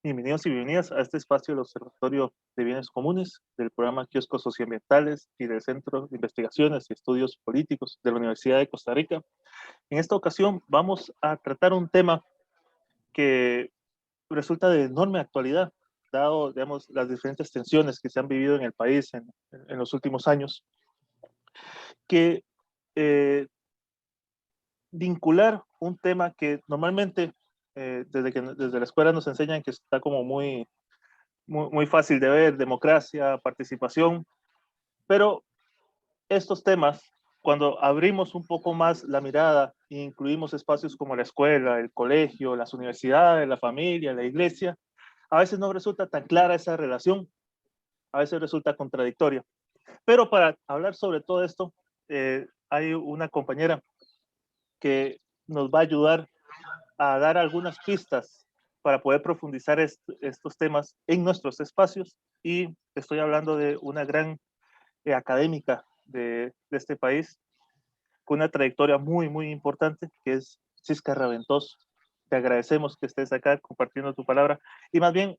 Bienvenidos y bienvenidas a este espacio del Observatorio de Bienes Comunes, del programa Kioscos Socioambientales y del Centro de Investigaciones y Estudios Políticos de la Universidad de Costa Rica. En esta ocasión vamos a tratar un tema que resulta de enorme actualidad, dado, digamos, las diferentes tensiones que se han vivido en el país en los últimos años, que vincular un tema que normalmente desde la escuela nos enseñan que está como muy fácil de ver, democracia, participación, pero estos temas, cuando abrimos un poco más la mirada e incluimos espacios como la escuela, el colegio, las universidades, la familia, la iglesia, a veces no resulta tan clara esa relación, a veces resulta contradictoria. Pero para hablar sobre todo esto, hay una compañera que nos va a ayudar a dar algunas pistas para poder profundizar estos temas en nuestros espacios, y estoy hablando de una gran académica de este país, con una trayectoria muy importante, que es Cisca Raventós. Te agradecemos que estés acá compartiendo tu palabra, y más bien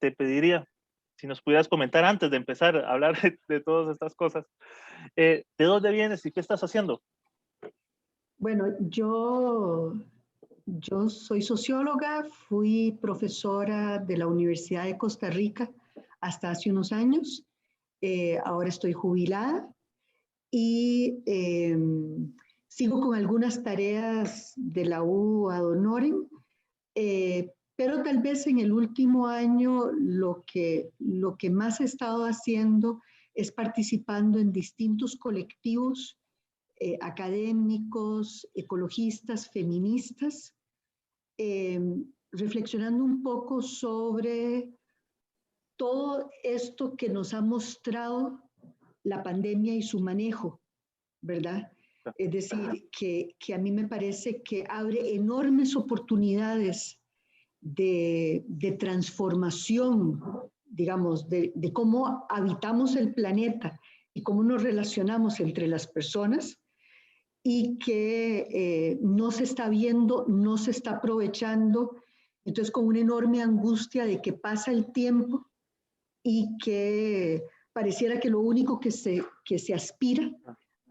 te pediría si nos pudieras comentar antes de empezar a hablar de todas estas cosas, ¿de dónde vienes y qué estás haciendo? Bueno, yo soy socióloga, fui profesora de la Universidad de Costa Rica hasta hace unos años. Ahora estoy jubilada y sigo con algunas tareas de la U ad honorem, pero tal vez en el último año lo que más he estado haciendo es participando en distintos colectivos académicos, ecologistas, feministas, eh, reflexionando un poco sobre todo esto que nos ha mostrado la pandemia y su manejo, ¿verdad? Es decir, que a mí me parece que abre enormes oportunidades de transformación, digamos, de cómo habitamos el planeta y cómo nos relacionamos entre las personas, y que no se está viendo, no se está aprovechando. Entonces, con una enorme angustia de que pasa el tiempo y que pareciera que lo único que se aspira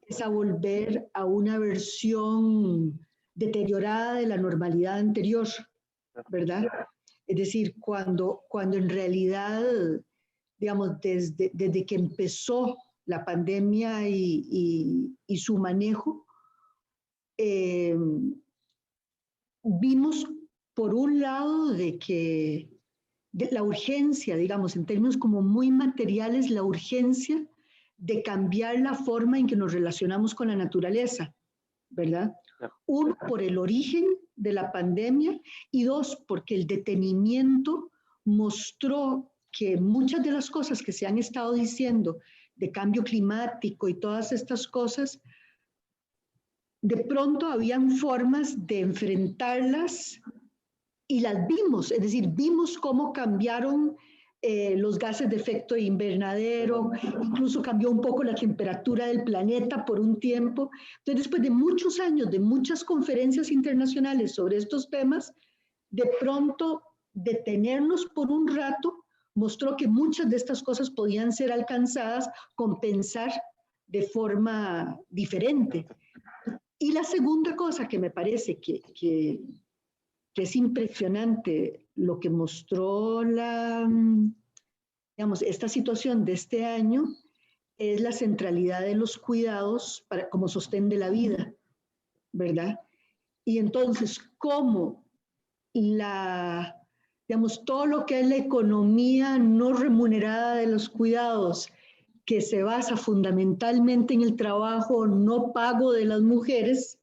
es a volver a una versión deteriorada de la normalidad anterior, ¿verdad? Es decir, cuando en realidad, digamos, desde que empezó la pandemia y su manejo, eh, vimos por un lado de la urgencia, digamos, en términos como muy materiales, la urgencia de cambiar la forma en que nos relacionamos con la naturaleza, ¿verdad? Uno, por el origen de la pandemia, y dos, porque el detenimiento mostró que muchas de las cosas que se han estado diciendo de cambio climático y todas estas cosas, de pronto habían formas de enfrentarlas y las vimos, es decir, vimos cómo cambiaron los gases de efecto invernadero, incluso cambió un poco la temperatura del planeta por un tiempo. Entonces, después de muchos años, de muchas conferencias internacionales sobre estos temas, de pronto detenernos por un rato mostró que muchas de estas cosas podían ser alcanzadas con pensar de forma diferente. Y la segunda cosa que me parece que es impresionante lo que mostró digamos, esta situación de este año, es la centralidad de los cuidados como sostén de la vida, ¿verdad? Y entonces, ¿cómo digamos, todo lo que es la economía no remunerada de los cuidados, que se basa fundamentalmente en el trabajo no pago de las mujeres,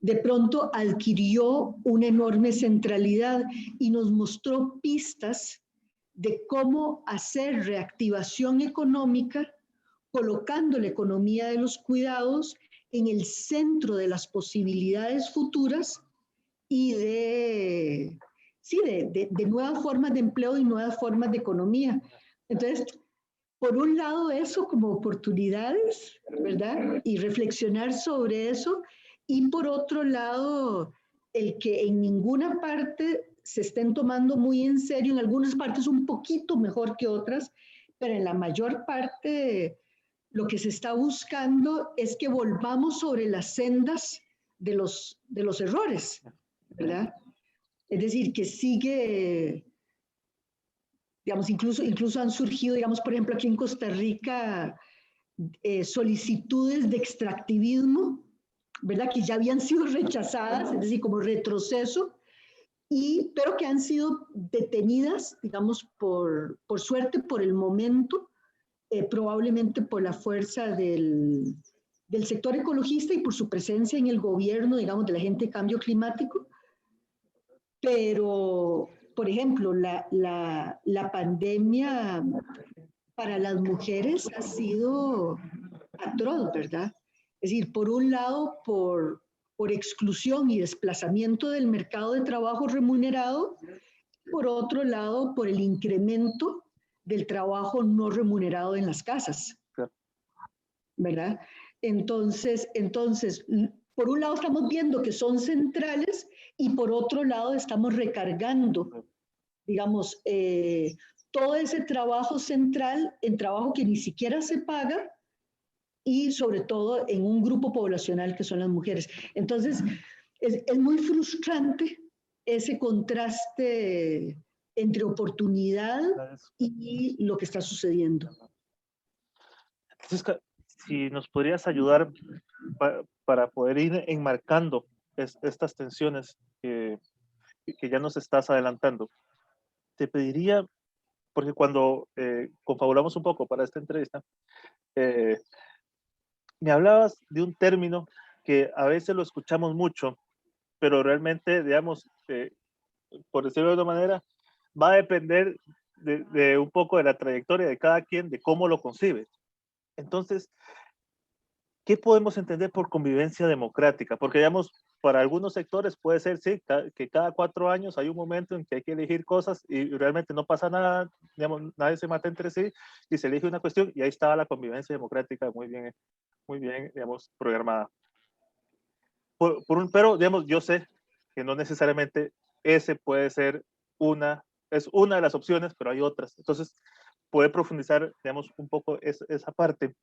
de pronto adquirió una enorme centralidad y nos mostró pistas de cómo hacer reactivación económica colocando la economía de los cuidados en el centro de las posibilidades futuras y sí, de nuevas formas de empleo y nuevas formas de economía. Entonces, por un lado eso como oportunidades, ¿verdad? Y reflexionar sobre eso. Y por otro lado, el que en ninguna parte se estén tomando muy en serio, en algunas partes un poquito mejor que otras, pero en la mayor parte lo que se está buscando es que volvamos sobre las sendas de los errores, ¿verdad? Es decir, que sigue, digamos, incluso han surgido, digamos, por ejemplo, aquí en Costa Rica, solicitudes de extractivismo, ¿verdad? Que ya habían sido rechazadas, es decir, como retroceso, pero que han sido detenidas, digamos, por suerte, por el momento, probablemente por la fuerza del sector ecologista y por su presencia en el gobierno, digamos, de la gente de cambio climático. Pero, por ejemplo, la pandemia para las mujeres ha sido atroz, ¿verdad? Es decir, por un lado, por exclusión y desplazamiento del mercado de trabajo remunerado, por otro lado, por el incremento del trabajo no remunerado en las casas, ¿verdad? Entonces, por un lado estamos viendo que son centrales y por otro lado estamos recargando, digamos, todo ese trabajo central en trabajo que ni siquiera se paga y sobre todo en un grupo poblacional que son las mujeres. Entonces, es muy frustrante ese contraste entre oportunidad y lo que está sucediendo. Entonces, si nos podrías ayudar para poder ir enmarcando estas tensiones que ya nos estás adelantando, te pediría, porque cuando confabulamos un poco para esta entrevista, me hablabas de un término que a veces lo escuchamos mucho, pero realmente, digamos, por decirlo de otra manera, va a depender de un poco de la trayectoria de cada quien, de cómo lo concibe. Entonces, ¿qué podemos entender por convivencia democrática? Porque, digamos, para algunos sectores puede ser, sí, que cada 4 años hay un momento en que hay que elegir cosas y realmente no pasa nada, digamos, nadie se mata entre sí y se elige una cuestión y ahí estaba la convivencia democrática muy bien, digamos, programada. Pero, digamos, yo sé que no necesariamente ese puede ser es una de las opciones, pero hay otras. Entonces, puede profundizar, digamos, un poco esa parte.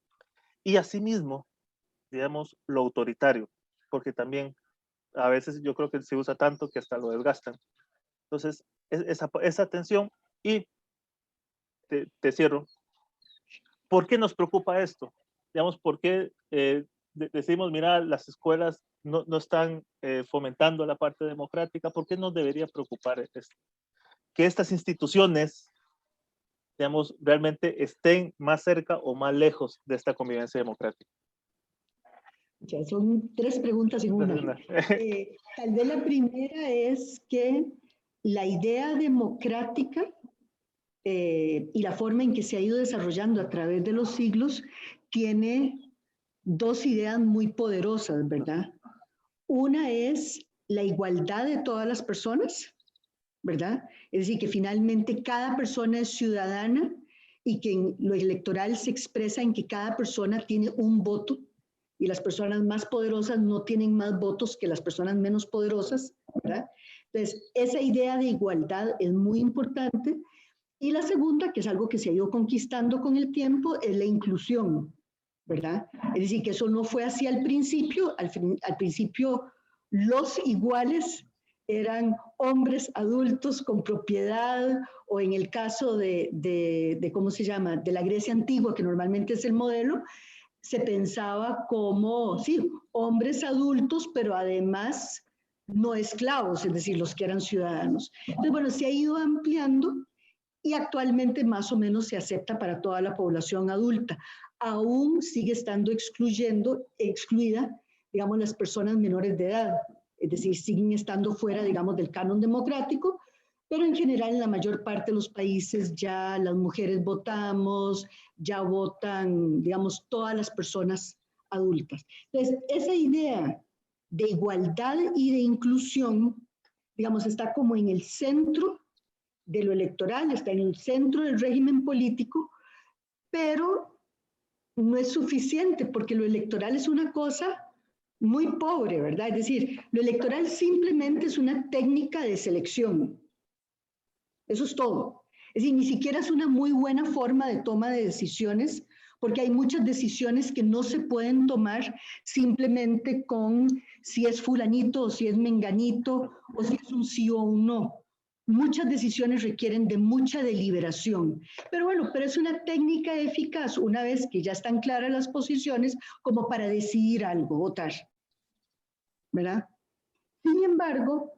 Y asimismo, digamos, lo autoritario, porque también a veces yo creo que se usa tanto que hasta lo desgastan. Entonces, esa tensión y te cierro. ¿Por qué nos preocupa esto? Digamos, ¿por qué decimos, mira, las escuelas no están fomentando la parte democrática? ¿Por qué nos debería preocupar esto? Que estas instituciones, digamos, realmente estén más cerca o más lejos de esta convivencia democrática. Ya son 3 preguntas en una. Tal vez la primera es que la idea democrática y la forma en que se ha ido desarrollando a través de los siglos tiene 2 ideas muy poderosas, ¿verdad? Una es la igualdad de todas las personas, ¿verdad? Es decir, que finalmente cada persona es ciudadana y que en lo electoral se expresa en que cada persona tiene un voto y las personas más poderosas no tienen más votos que las personas menos poderosas, ¿verdad? Entonces, esa idea de igualdad es muy importante. Y la segunda, que es algo que se ha ido conquistando con el tiempo, es la inclusión, ¿verdad? Es decir, que eso no fue así al principio. Al principio, los iguales eran hombres adultos con propiedad, o en el caso de ¿cómo se llama?, de la Grecia antigua, que normalmente es el modelo, se pensaba como, sí, hombres adultos, pero además no esclavos, es decir, los que eran ciudadanos. Entonces, bueno, se ha ido ampliando y actualmente más o menos se acepta para toda la población adulta. Aún sigue estando excluida, digamos, las personas menores de edad, es decir, siguen estando fuera, digamos, del canon democrático, pero en general en la mayor parte de los países ya las mujeres votamos, ya votan, digamos, todas las personas adultas. Entonces, esa idea de igualdad y de inclusión, digamos, está como en el centro de lo electoral, está en el centro del régimen político, pero no es suficiente porque lo electoral es una cosa muy pobre, ¿verdad? Es decir, lo electoral simplemente es una técnica de selección, Eso es todo. Es decir, ni siquiera es una muy buena forma de toma de decisiones, porque hay muchas decisiones que no se pueden tomar simplemente con si es fulanito o si es menganito o si es un sí o un no. Muchas decisiones requieren de mucha deliberación. Pero bueno, pero es una técnica eficaz una vez que ya están claras las posiciones como para decidir algo, votar. ¿Verdad? Sin embargo,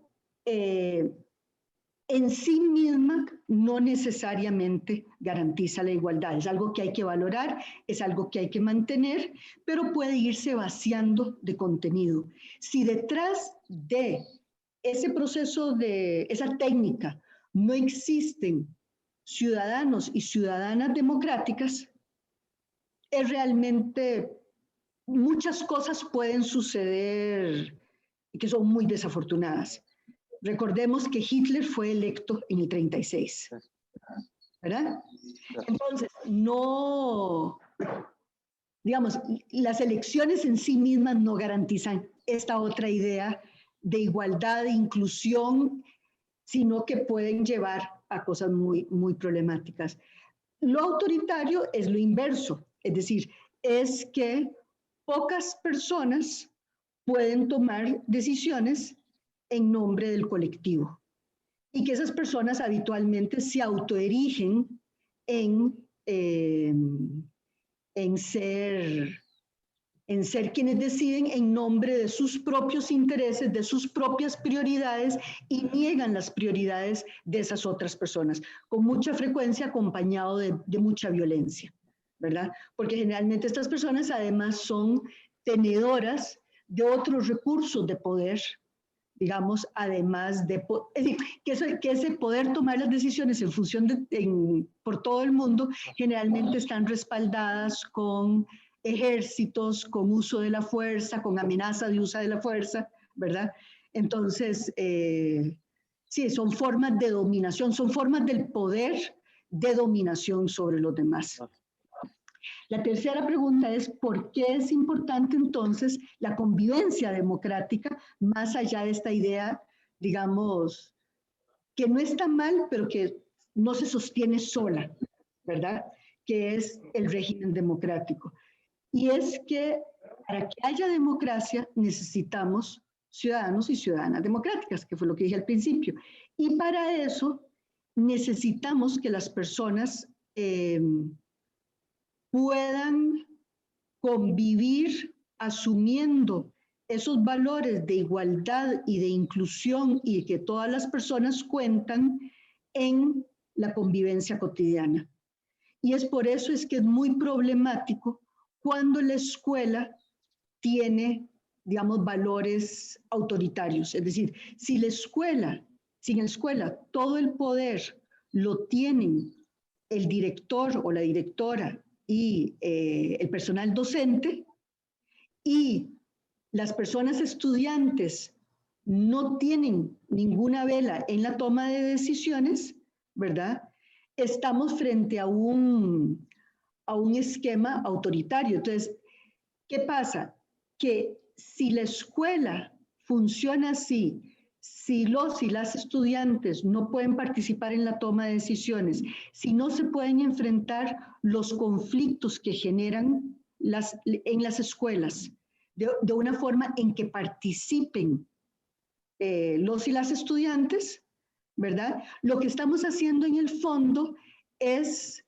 en sí misma no necesariamente garantiza la igualdad. Es algo que hay que valorar, es algo que hay que mantener, pero puede irse vaciando de contenido. Si detrás de ese proceso, de esa técnica, no existen ciudadanos y ciudadanas democráticas, es realmente, muchas cosas pueden suceder que son muy desafortunadas. Recordemos que Hitler fue electo en el 36, ¿verdad? Entonces, no, digamos, las elecciones en sí mismas no garantizan esta otra idea de igualdad, de inclusión, sino que pueden llevar a cosas muy, muy problemáticas. Lo autoritario es lo inverso, es decir, es que pocas personas pueden tomar decisiones en nombre del colectivo y que esas personas habitualmente se autoerigen en ser quienes deciden en nombre de sus propios intereses, de sus propias prioridades y niegan las prioridades de esas otras personas, con mucha frecuencia acompañado de mucha violencia, ¿verdad? Porque generalmente estas personas además son tenedoras de otros recursos de poder, digamos, además de que ese poder tomar las decisiones en función por todo el mundo, generalmente están respaldadas con ejércitos, con uso de la fuerza, con amenaza de uso de la fuerza, ¿verdad? Entonces, sí, son formas de dominación, son formas del poder de dominación sobre los demás. La tercera pregunta es, ¿por qué es importante entonces la convivencia democrática más allá de esta idea, digamos, que no está mal, pero que no se sostiene sola, ¿verdad? Que es el régimen democrático. Y es que para que haya democracia necesitamos ciudadanos y ciudadanas democráticas, que fue lo que dije al principio. Y para eso necesitamos que las personas puedan convivir asumiendo esos valores de igualdad y de inclusión y que todas las personas cuentan en la convivencia cotidiana. Y es por eso es que es muy problemático cuando la escuela tiene, digamos, valores autoritarios. Es decir, si en la escuela todo el poder lo tienen el director o la directora y el personal docente, y las personas estudiantes no tienen ninguna vela en la toma de decisiones, ¿verdad? Estamos frente a un esquema autoritario. Entonces, ¿qué pasa? Que si la escuela funciona así, si los y las estudiantes no pueden participar en la toma de decisiones, si no se pueden enfrentar los conflictos que generan en las escuelas de una forma en que participen los y las estudiantes, ¿verdad? Lo que estamos haciendo en el fondo es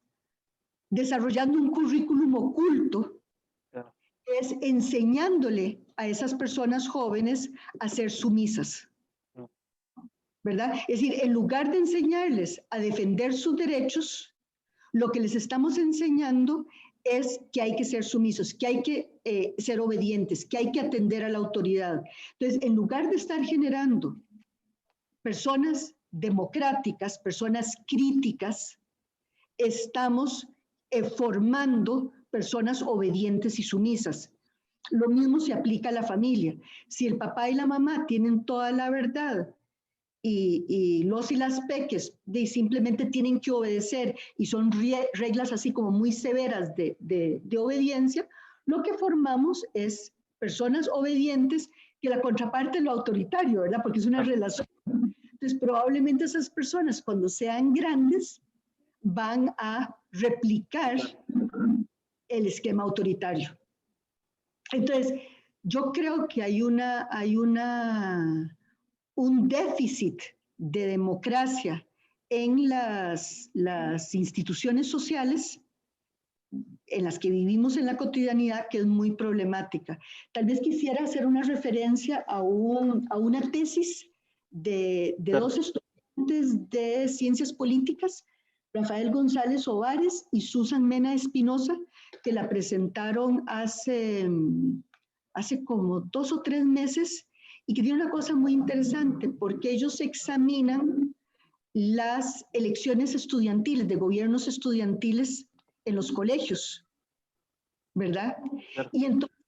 desarrollando un currículum oculto, es enseñándole a esas personas jóvenes a ser sumisas, ¿verdad? Es decir, en lugar de enseñarles a defender sus derechos, lo que les estamos enseñando es que hay que ser sumisos, que hay que ser obedientes, que hay que atender a la autoridad. Entonces, en lugar de estar generando personas democráticas, personas críticas, estamos formando personas obedientes y sumisas. Lo mismo se aplica a la familia. Si el papá y la mamá tienen toda la verdad y los y las peques simplemente tienen que obedecer y son reglas así como muy severas de obediencia, lo que formamos es personas obedientes que la contraparte es lo autoritario, ¿verdad? Porque es una relación. Entonces, probablemente esas personas, cuando sean grandes, van a replicar el esquema autoritario. Entonces, yo creo que hay un déficit de democracia en las instituciones sociales en las que vivimos en la cotidianidad, que es muy problemática. Tal vez quisiera hacer una referencia a una tesis de dos estudiantes de ciencias políticas, Rafael González Ovares y Susan Mena Espinosa, que la presentaron hace como 2 o 3 meses y que tiene una cosa muy interesante, porque ellos examinan las elecciones estudiantiles, de gobiernos estudiantiles en los colegios, ¿verdad? Y entonces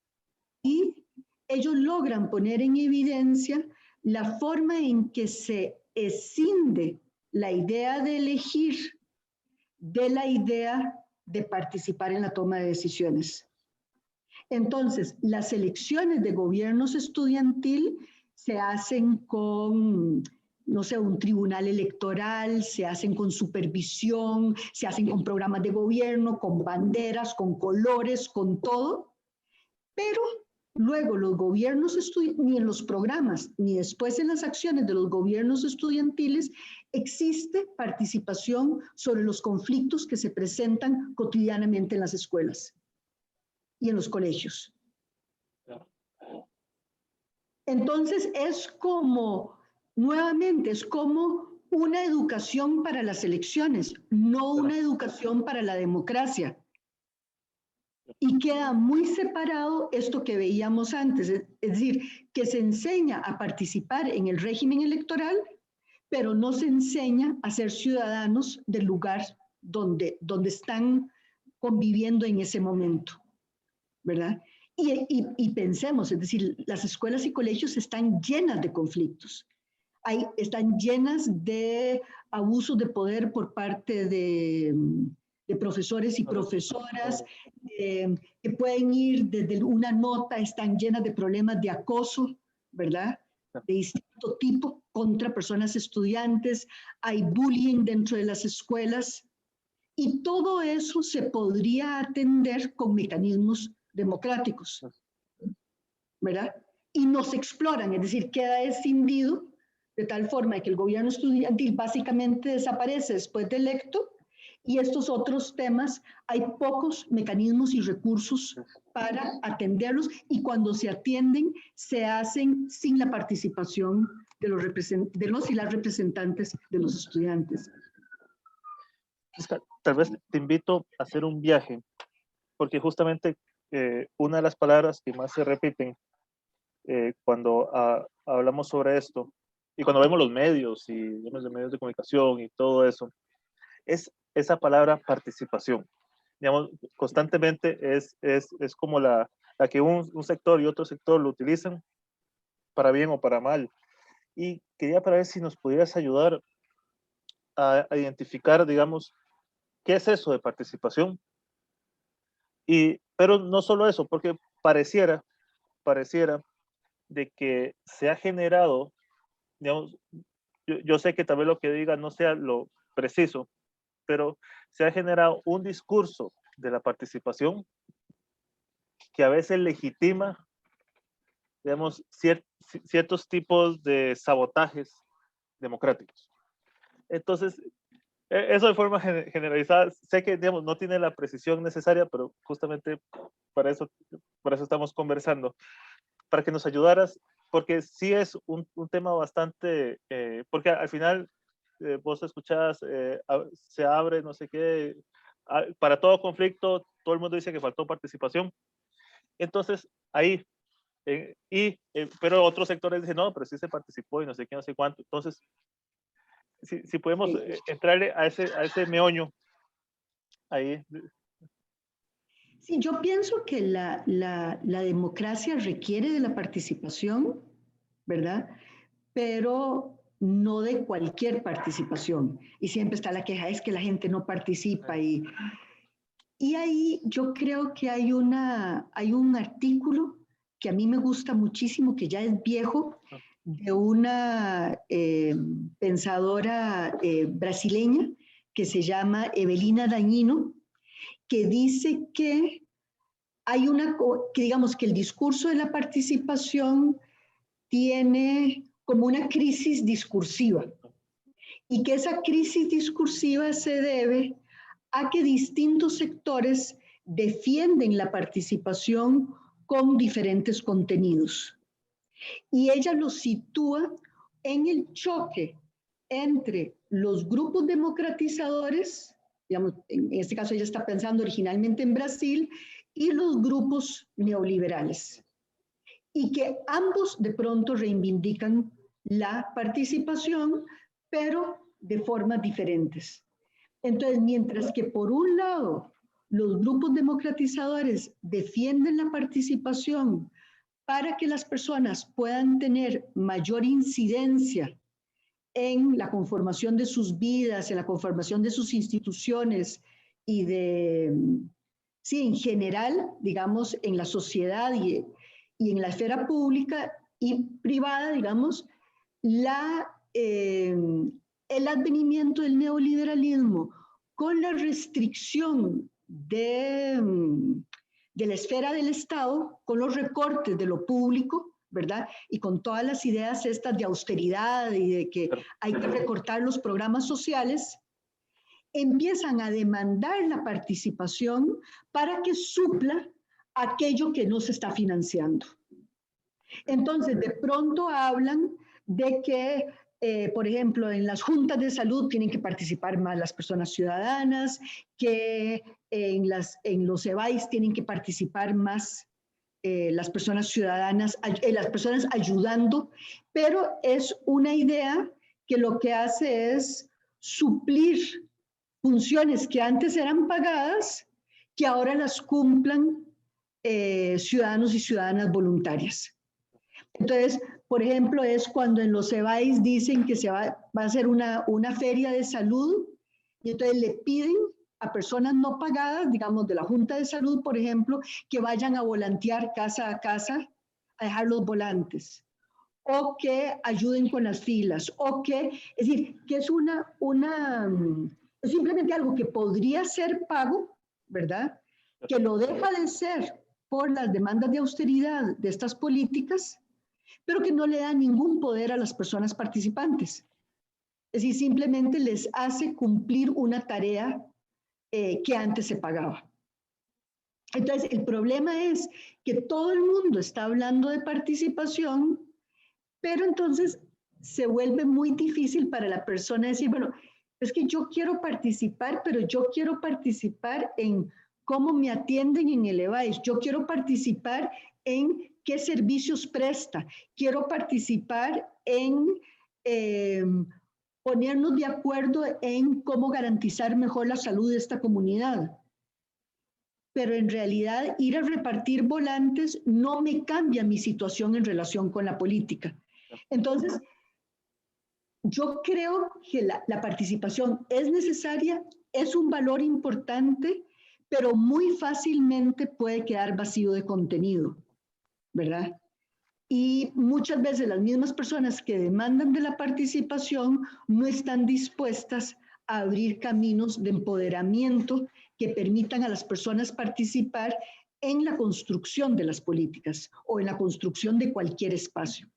ellos logran poner en evidencia la forma en que se escinde la idea de elegir de la idea de participar en la toma de decisiones. Entonces, las elecciones de gobiernos estudiantil se hacen con, no sé, un tribunal electoral, se hacen con supervisión, se hacen con programas de gobierno, con banderas, con colores, con todo, pero luego los gobiernos ni en los programas, ni después en las acciones de los gobiernos estudiantiles, existe participación sobre los conflictos que se presentan cotidianamente en las escuelas y en los colegios. Entonces es como, nuevamente, es como una educación para las elecciones, no una educación para la democracia. Y queda muy separado esto que veíamos antes, es decir, que se enseña a participar en el régimen electoral, pero no se enseña a ser ciudadanos del lugar donde están conviviendo en ese momento, ¿verdad? Y pensemos, es decir, las escuelas y colegios están llenas de conflictos, están llenas de abusos de poder por parte de profesores y profesoras, que pueden ir desde una nota, están llenas de problemas de acoso, ¿verdad? De distinto tipo contra personas estudiantes, hay bullying dentro de las escuelas, y todo eso se podría atender con mecanismos democráticos, ¿verdad? Y no se exploran, es decir, queda escindido de tal forma que el gobierno estudiantil básicamente desaparece después de electo, y estos otros temas hay pocos mecanismos y recursos para atenderlos, y cuando se atienden se hacen sin la participación de los y las representantes de los estudiantes. Tal vez te invito a hacer un viaje, porque justamente una de las palabras que más se repiten cuando hablamos sobre esto, y cuando vemos los medios y vemos los medios de comunicación y todo eso, es esa palabra participación. Digamos, constantemente es como la que un sector y otro sector lo utilizan para bien o para mal. Y quería para ver si nos pudieras ayudar a identificar, digamos, qué es eso de participación. Pero no solo eso, porque pareciera de que se ha generado, digamos, yo sé que tal vez lo que diga no sea lo preciso, pero se ha generado un discurso de la participación que a veces legitima, digamos, ciertos tipos de sabotajes democráticos. Entonces, eso de forma generalizada, sé que, digamos, no tiene la precisión necesaria, pero justamente para eso estamos conversando, para que nos ayudaras, porque sí es un tema bastante, porque al final vos escuchás, se abre, no sé qué, para todo conflicto, todo el mundo dice que faltó participación. Entonces, ahí, pero otros sectores dicen, no, pero sí se participó y no sé qué, no sé cuánto. Entonces, si podemos entrarle a ese meollo, ahí. Sí, yo pienso que la democracia requiere de la participación, ¿verdad? Pero no de cualquier participación. Y siempre está la queja, es que la gente no participa. Y ahí yo creo que hay un artículo que a mí me gusta muchísimo, que ya es viejo, de una pensadora brasileña que se llama Evelina Dañino, que dice que hay que digamos que el discurso de la participación tiene como una crisis discursiva y que esa crisis discursiva se debe a que distintos sectores defienden la participación con diferentes contenidos. Y ella lo sitúa en el choque entre los grupos democratizadores, digamos, en este caso ella está pensando originalmente en Brasil, y los grupos neoliberales. Y que ambos de pronto reivindican la participación, pero de formas diferentes. Entonces, mientras que por un lado los grupos democratizadores defienden la participación para que las personas puedan tener mayor incidencia en la conformación de sus vidas, en la conformación de sus instituciones y sí, en general, digamos, en la sociedad y en la esfera pública y privada, digamos, el advenimiento del neoliberalismo con la restricción de la esfera del Estado, con los recortes de lo público, ¿verdad? Y con todas las ideas estas de austeridad y de que hay que recortar los programas sociales, empiezan a demandar la participación para que supla aquello que no se está financiando. Entonces, de pronto hablan de que, por ejemplo, en las juntas de salud tienen que participar más las personas ciudadanas, que en los EBAIS tienen que participar más las personas ciudadanas, las personas ayudando, pero es una idea que lo que hace es suplir funciones que antes eran pagadas, que ahora las cumplan ciudadanos y ciudadanas voluntarias. Entonces, por ejemplo, es cuando en los EBAIS dicen que va a hacer una feria de salud y entonces le piden a personas no pagadas, digamos, de la Junta de Salud, por ejemplo, que vayan a volantear casa a casa a dejar los volantes, o que ayuden con las filas, o que, es decir, que es es simplemente algo que podría ser pago, ¿verdad? Que lo deja de ser por las demandas de austeridad de estas políticas, pero que no le da ningún poder a las personas participantes. Es decir, simplemente les hace cumplir una tarea que antes se pagaba. Entonces, el problema es que todo el mundo está hablando de participación, pero entonces se vuelve muy difícil para la persona decir, bueno, es que yo quiero participar, pero yo quiero participar en cómo me atienden en el EBAIS, yo quiero participar en qué servicios presta, quiero participar en ponernos de acuerdo en cómo garantizar mejor la salud de esta comunidad. Pero en realidad ir a repartir volantes no me cambia mi situación en relación con la política. Entonces, yo creo que la participación es necesaria, es un valor importante, pero muy fácilmente puede quedar vacío de contenido, ¿verdad? Y muchas veces las mismas personas que demandan de la participación no están dispuestas a abrir caminos de empoderamiento que permitan a las personas participar en la construcción de las políticas o en la construcción de cualquier espacio.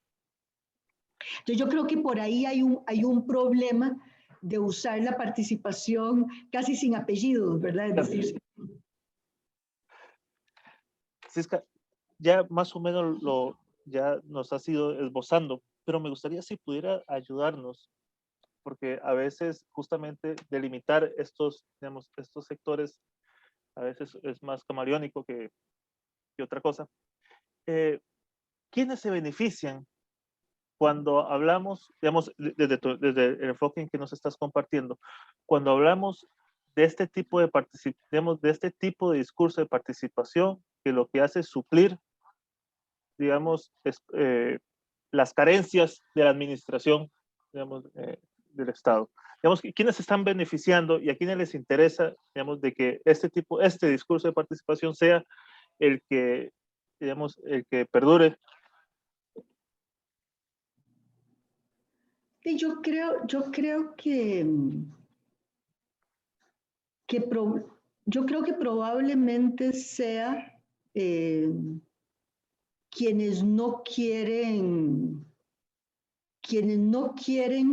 Entonces yo creo que por ahí hay un problema de usar la participación casi sin apellidos, ¿verdad? Es decir, Francisca, ya más o menos ya nos has ido esbozando, pero me gustaría si pudiera ayudarnos, porque a veces justamente delimitar digamos, estos sectores a veces es más camaleónico que otra cosa. ¿Quiénes se benefician cuando hablamos, digamos, desde el enfoque en que nos estás compartiendo, cuando hablamos de este tipo de este tipo de discurso de participación, que lo que hace es suplir, digamos, las carencias de la administración, digamos, del Estado? Digamos, ¿quiénes se están beneficiando y a quiénes les interesa, digamos, de que este discurso de participación sea el que, digamos, el que perdure? Sí, yo creo yo creo que probablemente sea eh, quienes no quieren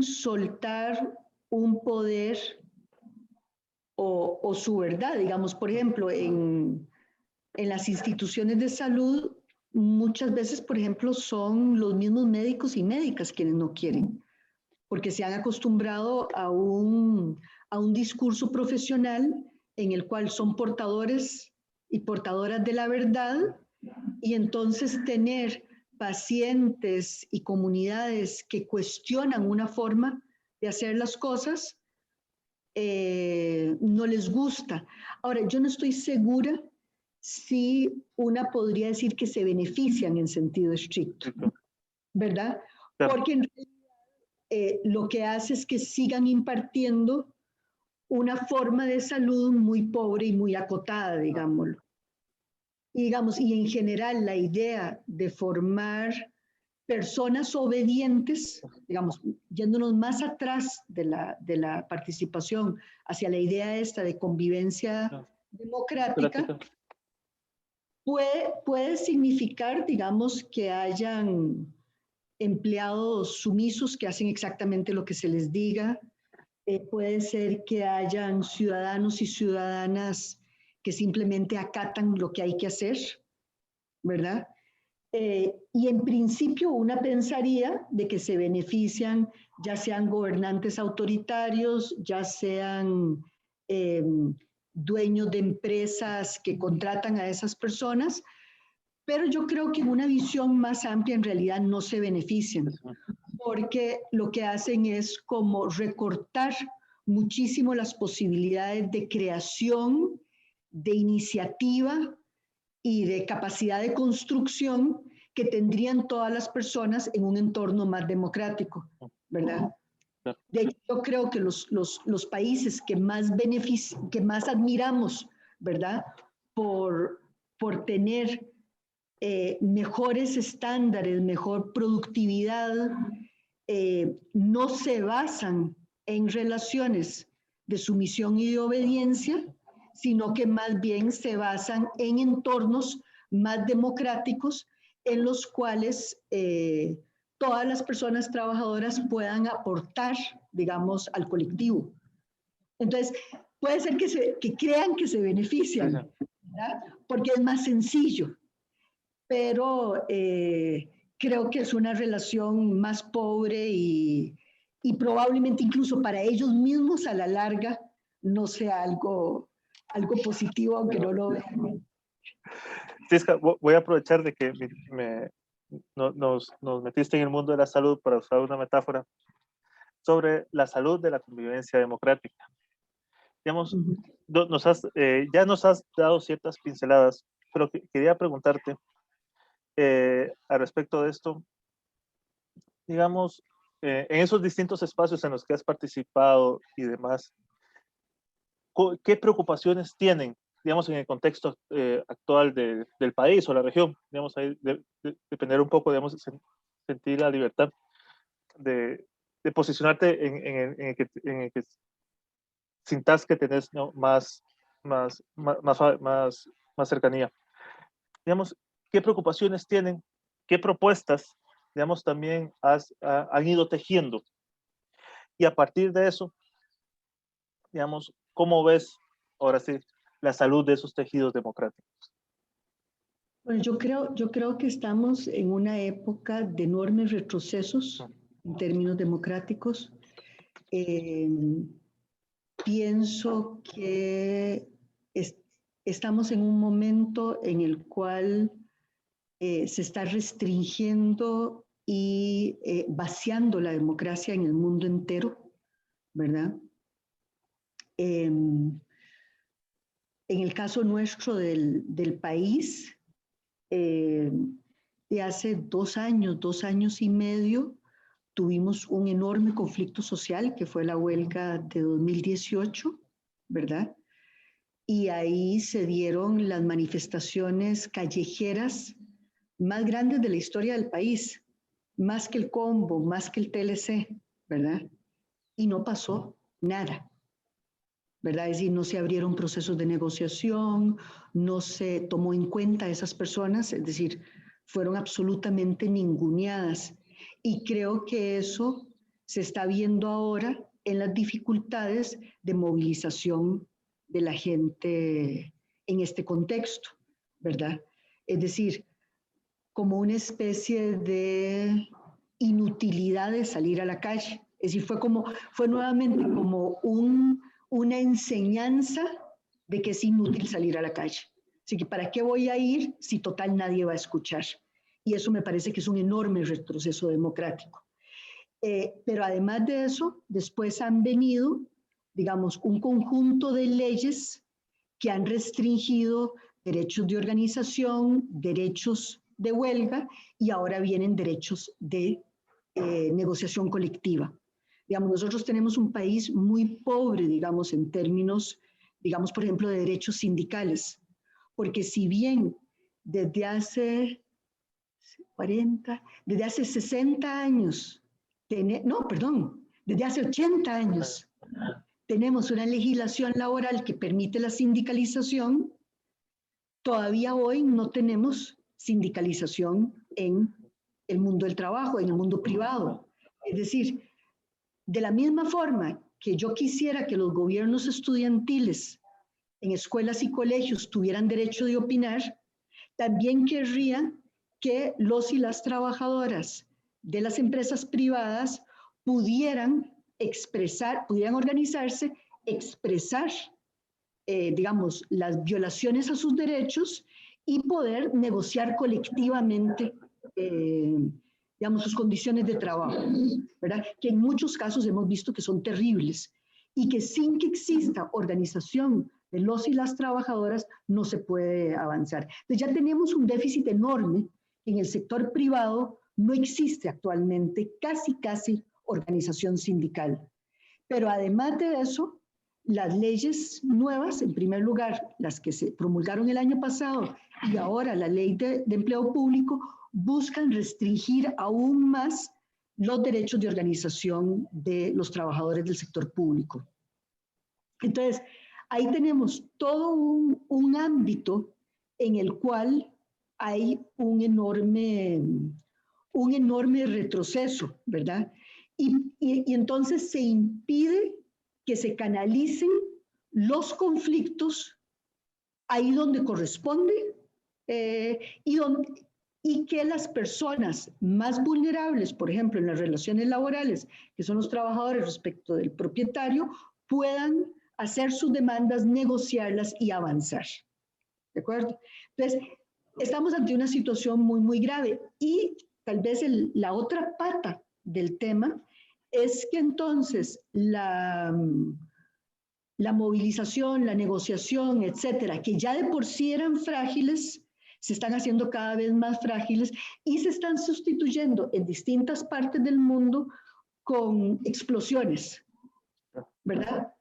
soltar un poder o su verdad. Digamos, por ejemplo, en las instituciones de salud, muchas veces, por ejemplo, son los mismos médicos y médicas quienes no quieren, porque se han acostumbrado a un discurso profesional en el cual son portadores y portadoras de la verdad, y entonces tener pacientes y comunidades que cuestionan una forma de hacer las cosas no les gusta. Ahora, yo no estoy segura si una podría decir que se benefician en sentido estricto, ¿verdad? Claro. Porque en realidad lo que hace es que sigan impartiendo una forma de salud muy pobre y muy acotada, digámoslo. Y, digamos, y en general la idea de formar personas obedientes, digamos, yéndonos más atrás de la participación hacia la idea esta de convivencia democrática, puede significar, digamos, que hayan empleados sumisos que hacen exactamente lo que se les diga. Puede ser que hayan ciudadanos y ciudadanas que simplemente acatan lo que hay que hacer, ¿verdad? Y en principio una pensaría de que se benefician, ya sean gobernantes autoritarios, ya sean dueños de empresas que contratan a esas personas, pero yo creo que en una visión más amplia en realidad no se benefician, porque lo que hacen es como recortar muchísimo las posibilidades de creación, de iniciativa y de capacidad de construcción que tendrían todas las personas en un entorno más democrático, ¿verdad? De hecho, yo creo que los países que más admiramos, ¿verdad? Por tener mejores estándares, mejor productividad, no se basan en relaciones de sumisión y de obediencia, sino que más bien se basan en entornos más democráticos en los cuales todas las personas trabajadoras puedan aportar, digamos, al colectivo. Entonces, puede ser que crean que se benefician, ¿verdad? Porque es más sencillo, pero creo que es una relación más pobre y probablemente incluso para ellos mismos a la larga no sea algo positivo, aunque no lo vean. Cisca, voy a aprovechar de que nos metiste en el mundo de la salud para usar una metáfora sobre la salud de la convivencia democrática. Digamos, ya nos has dado ciertas pinceladas, pero quería preguntarte al respecto de esto, digamos, en esos distintos espacios en los que has participado y demás, ¿qué preocupaciones tienen, digamos, en el contexto actual del país o la región? Digamos, ahí depender un poco, digamos, sentir la libertad de posicionarte en el que sintas que tenés, ¿no?, más cercanía. Digamos, ¿qué preocupaciones tienen? ¿Qué propuestas, digamos, también han ido tejiendo? Y a partir de eso, digamos, ¿cómo ves, ahora sí, la salud de esos tejidos democráticos? Bueno, yo creo que estamos en una época de enormes retrocesos en términos democráticos. Pienso que estamos en un momento en el cual se está restringiendo y vaciando la democracia en el mundo entero, ¿verdad? En el caso nuestro del país, de hace 2 años y medio, tuvimos un enorme conflicto social que fue la huelga de 2018, ¿verdad? Y ahí se dieron las manifestaciones callejeras más grandes de la historia del país, más que el Combo, más que el TLC, ¿verdad? Y no pasó nada, ¿verdad? Es decir, no se abrieron procesos de negociación, no se tomó en cuenta a esas personas, es decir, fueron absolutamente ninguneadas. Y creo que eso se está viendo ahora en las dificultades de movilización de la gente en este contexto, ¿verdad? Es decir, como una especie de inutilidad de salir a la calle. Es decir, fue nuevamente como una enseñanza de que es inútil salir a la calle. Así que, ¿para qué voy a ir si total nadie va a escuchar? Y eso me parece que es un enorme retroceso democrático. Pero además de eso, después han venido, digamos, un conjunto de leyes que han restringido derechos de organización, derechos de huelga, y ahora vienen derechos de negociación colectiva. Digamos, nosotros tenemos un país muy pobre, digamos, en términos, digamos, por ejemplo, de derechos sindicales, porque si bien desde hace 60 años, desde hace 80 años, tenemos una legislación laboral que permite la sindicalización, todavía hoy no tenemos sindicalización en el mundo del trabajo, en el mundo privado. Es decir, de la misma forma que yo quisiera que los gobiernos estudiantiles en escuelas y colegios tuvieran derecho de opinar, también querría que los y las trabajadoras de las empresas privadas pudieran organizarse, expresar, digamos, las violaciones a sus derechos y poder negociar colectivamente, digamos, sus condiciones de trabajo, ¿verdad? Que en muchos casos hemos visto que son terribles y que sin que exista organización de los y las trabajadoras no se puede avanzar. Entonces ya tenemos un déficit enorme. En el sector privado no existe actualmente casi organización sindical. Pero además de eso, las leyes nuevas, en primer lugar, las que se promulgaron el año pasado y ahora la ley de empleo público, buscan restringir aún más los derechos de organización de los trabajadores del sector público. Entonces, ahí tenemos todo un ámbito en el cual hay un enorme retroceso, ¿verdad? Y entonces se impide que se canalicen los conflictos ahí donde corresponde y que las personas más vulnerables, por ejemplo, en las relaciones laborales, que son los trabajadores respecto del propietario, puedan hacer sus demandas, negociarlas y avanzar. ¿De acuerdo? Entonces, estamos ante una situación muy grave y tal vez la otra pata del tema es que entonces la movilización, la negociación, etcétera, que ya de por sí eran frágiles, se están haciendo cada vez más frágiles y se están sustituyendo en distintas partes del mundo con explosiones, ¿verdad?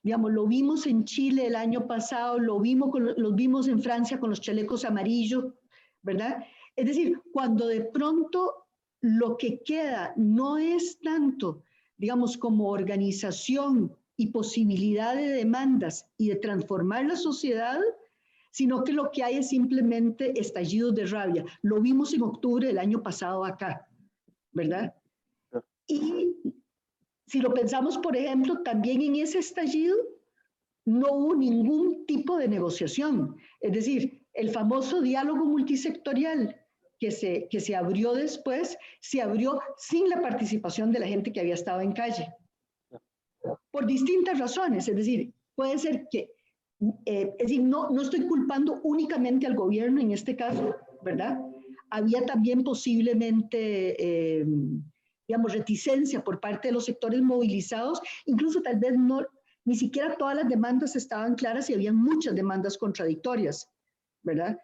Digamos, lo vimos en Chile el año pasado, lo vimos en Francia con los chalecos amarillos, ¿verdad? Es decir, cuando de pronto lo que queda no es tanto, digamos, como organización y posibilidad de demandas y de transformar la sociedad, sino que lo que hay es simplemente estallidos de rabia. Lo vimos en octubre del año pasado acá, ¿verdad? Y si lo pensamos, por ejemplo, también en ese estallido no hubo ningún tipo de negociación. Es decir, el famoso diálogo multisectorial que se abrió después, se abrió sin la participación de la gente que había estado en calle. Por distintas razones. Es decir, puede ser que, es decir, no estoy culpando únicamente al gobierno en este caso, ¿verdad? Había también posiblemente, digamos, reticencia por parte de los sectores movilizados, incluso tal vez ni siquiera todas las demandas estaban claras y había muchas demandas contradictorias, ¿verdad?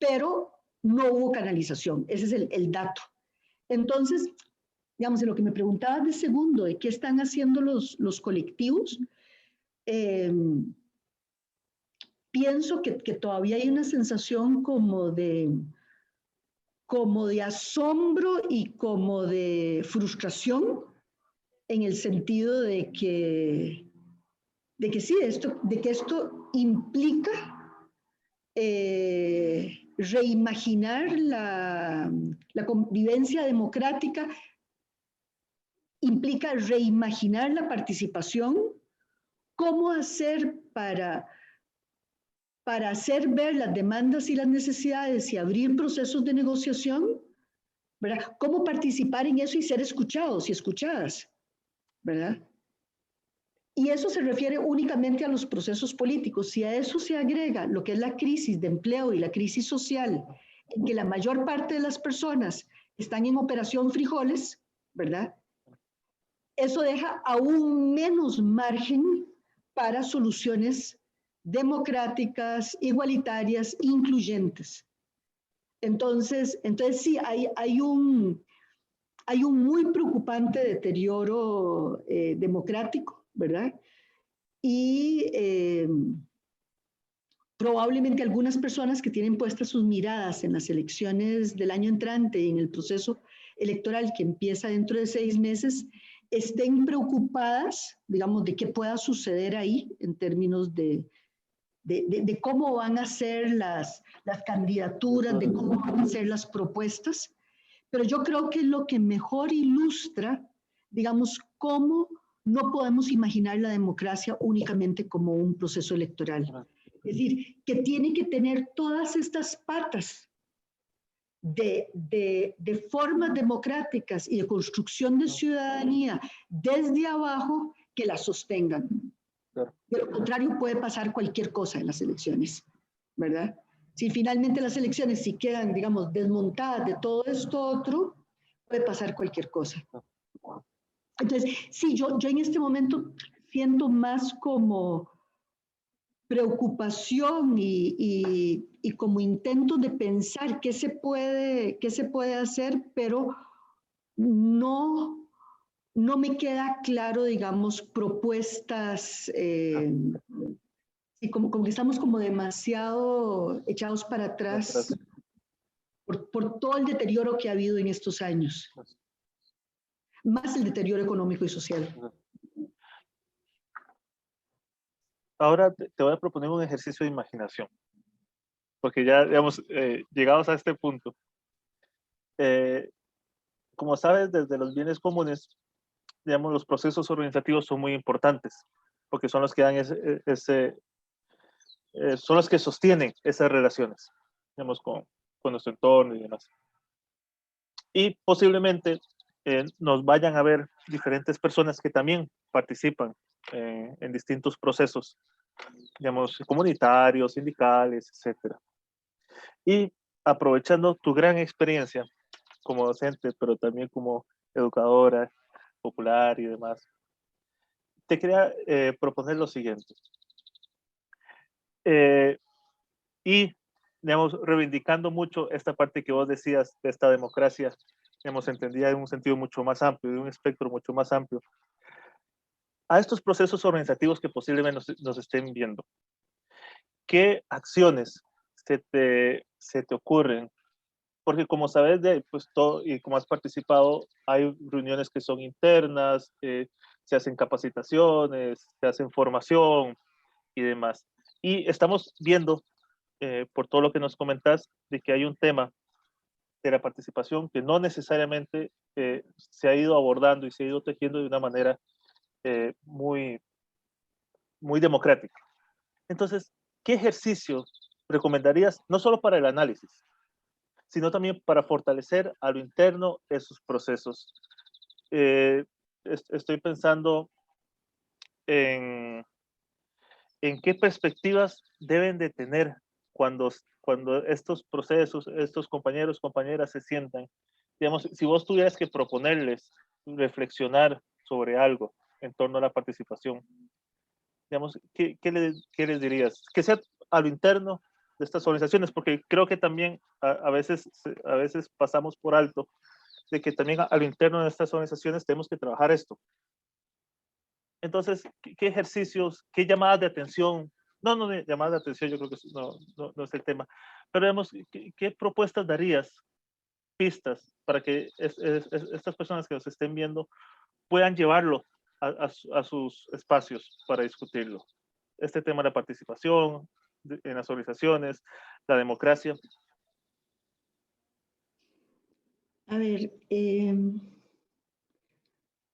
Pero no hubo canalización, ese es el dato. Entonces, digamos, en lo que me preguntabas de segundo, de qué están haciendo los colectivos, pienso que todavía hay una sensación como de asombro y como de frustración en el sentido de que sí, de que esto implica reimaginar la convivencia democrática, implica reimaginar la participación, cómo hacer para hacer ver las demandas y las necesidades y abrir procesos de negociación, ¿verdad? Cómo participar en eso y ser escuchados y escuchadas, ¿verdad? Y eso se refiere únicamente a los procesos políticos. Si a eso se agrega lo que es la crisis de empleo y la crisis social, en que la mayor parte de las personas están en operación frijoles, ¿verdad? Eso deja aún menos margen para soluciones democráticas, igualitarias, incluyentes. Entonces sí, hay un muy preocupante deterioro democrático, ¿verdad? Y probablemente algunas personas que tienen puestas sus miradas en las elecciones del año entrante y en el proceso electoral que empieza dentro de 6 meses, estén preocupadas, digamos, de qué pueda suceder ahí en términos de cómo van a ser las candidaturas, de cómo van a ser las propuestas. Pero yo creo que es lo que mejor ilustra, digamos, cómo no podemos imaginar la democracia únicamente como un proceso electoral. Es decir, que tiene que tener todas estas patas de formas democráticas y de construcción de ciudadanía desde abajo que la sostengan. De lo contrario, puede pasar cualquier cosa en las elecciones, ¿verdad? Si finalmente las elecciones si quedan, digamos, desmontadas de todo esto otro, puede pasar cualquier cosa. Entonces, sí, yo en este momento siento más como preocupación y como intento de pensar qué se puede hacer, pero no me queda claro, digamos, propuestas, y como que estamos como demasiado echados para atrás por todo el deterioro que ha habido en estos años, más el deterioro económico y social. Ahora te voy a proponer un ejercicio de imaginación, porque ya, digamos, llegados a este punto, como sabes, desde los bienes comunes, digamos, los procesos organizativos son muy importantes, porque son los que dan son los que sostienen esas relaciones, digamos, con nuestro entorno y demás. Y posiblemente nos vayan a ver diferentes personas que también participan en distintos procesos, digamos, comunitarios, sindicales, etcétera. Y aprovechando tu gran experiencia como docente, pero también como educadora popular y demás, te quería proponer lo siguiente. Y, digamos, reivindicando mucho esta parte que vos decías de esta democracia, digamos, entendida en un sentido mucho más amplio, de un espectro mucho más amplio, a estos procesos organizativos que posiblemente nos estén viendo. ¿Qué acciones se te ocurren? Porque como sabes, pues todo, y como has participado, hay reuniones que son internas, se hacen capacitaciones, se hacen formación y demás. Y estamos viendo, por todo lo que nos comentas, de que hay un tema de la participación que no necesariamente se ha ido abordando y se ha ido tejiendo de una manera muy, muy democrática. Entonces, ¿qué ejercicio recomendarías, no solo para el análisis, sino también para fortalecer a lo interno esos procesos? Estoy pensando en, en qué perspectivas deben de tener cuando estos procesos, estos compañeros, compañeras se sientan. Digamos, si vos tuvieras que proponerles reflexionar sobre algo en torno a la participación, digamos, ¿qué les dirías? Que sea a lo interno de estas organizaciones, porque creo que también a veces pasamos por alto de que también a lo interno de estas organizaciones tenemos que trabajar esto. Entonces, ¿qué ejercicios, qué llamadas de atención? No, llamadas de atención yo creo que no es el tema, pero digamos, ¿qué propuestas darías, pistas, para que estas personas que nos estén viendo puedan llevarlo a sus espacios para discutirlo. Este tema de la participación en las organizaciones, la democracia. A ver,